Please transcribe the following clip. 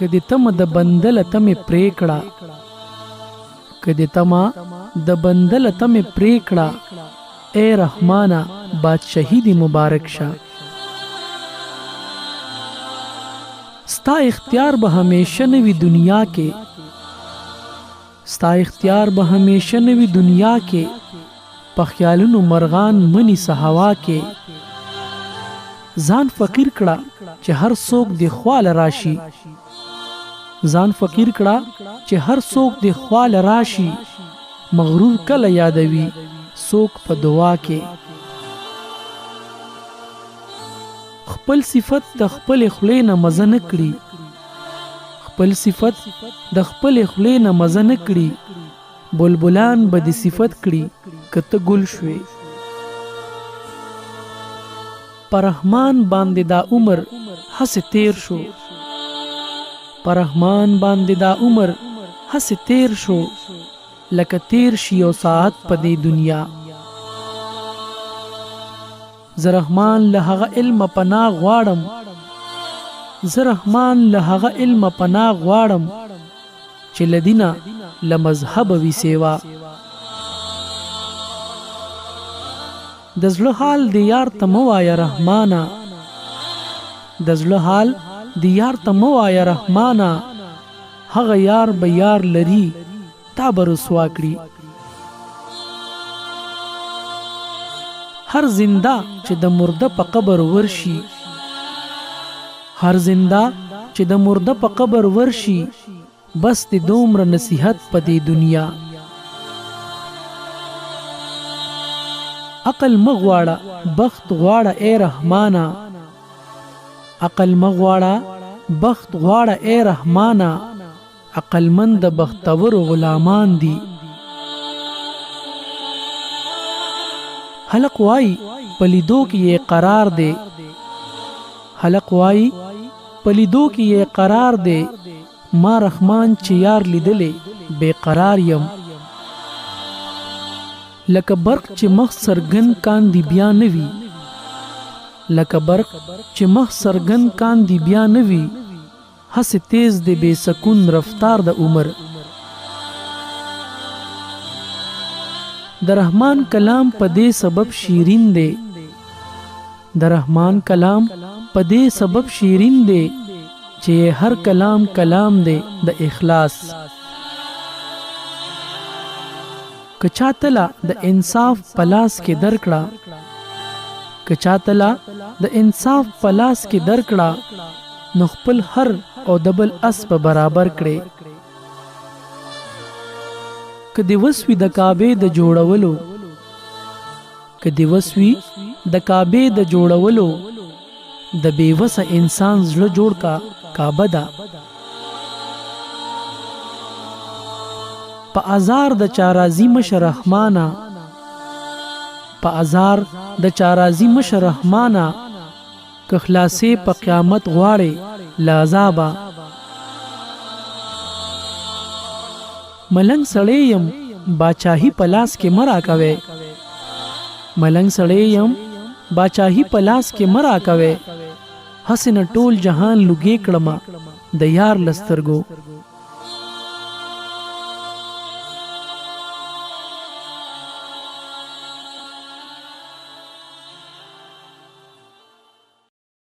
کدی تم د بندل تم پریکړه کدی تما د بندل تم پریکړه اے رحمانا بادشاہی دی مبارک شه ستا اختیار به همیشه نوی دنیا کې ستا اختیار به همیشه نوی دنیا کې په خیالونو مرغان منی سهوا کې ځان فقیر کړه چې هر څوک دی خوال راشي ځان فقیر کړه چې هر څوک دی خوال راشي مغرور کله یادوي څوک په دعا کې خپل صفت د خپل خولې نه مزه نه کړي خپل صفت د خپل خولې نه مزه نه کړي بلبلان به د صفت کړي کته ګل شوي پر رحمان باندې دا عمر هسې تیر شو پر رحمان باندې دا عمر هسې تیر شو لکه تیر شي یو ساعت په دې دنیا زه رحمان له هغه علم پناه غواړم زه رحمان له هغه علم پناه غواړم چې له دینه له مذهبه وي سیوا د زړه حال د یار ته مه وایه رحمانه د زړه حال د یار ته مه وایه رحمانه هغه یار به یار لري تا به رسوا کړي هر زنده چې د مرده په قبر ورشي هر زنده چې د مرده په قبر ورشي بس د دومره نصیحت په دې دنیا عقل مغواړه بخت غواړه اے رحمانا عقل مغواړه بخت غواړه اے رحمانا عقلمند د بختور غلامان دي حلق وای پلیدو کی یہ قرار دے حلق وای پلیدو کی یہ قرار دے ما رحمان چې یار لیدلې بے قرار یم لکه برق چې مخ سرګن کان دی بیا نوي لکه برق چې مخ سرګن کان دی بیا نوي هسې تیز دی بے سکون رفتار د عمر د رحمان کلام په دې سبب شیرین دی د رحمان کلام په دې سبب شیرین دی چې هر کلام کلام دی د اخلاص کچا تلا د انصاف پلاس کې درکړه کچا تلا د انصاف پلاس کې درکړه نو خپل هر او دبل اس په برابر کړي کدی وسوی د کعبه د جوړولو کدی وسوی د کعبه د جوړولو د بیوسه انسان زړه جوړ کا کعبه ده په ازار د چارازی مشرحمانا په ازار د چارازی مشرحمانا که خلاصې په قیامت غواړي لعذابا ملنګ سړی یم باچاهی پلاس کې مرا کوي ملنګ سړی یم باچاهی پلاس کې مرا کوي حسن ټول جهان لګې کړما د یار لسترګو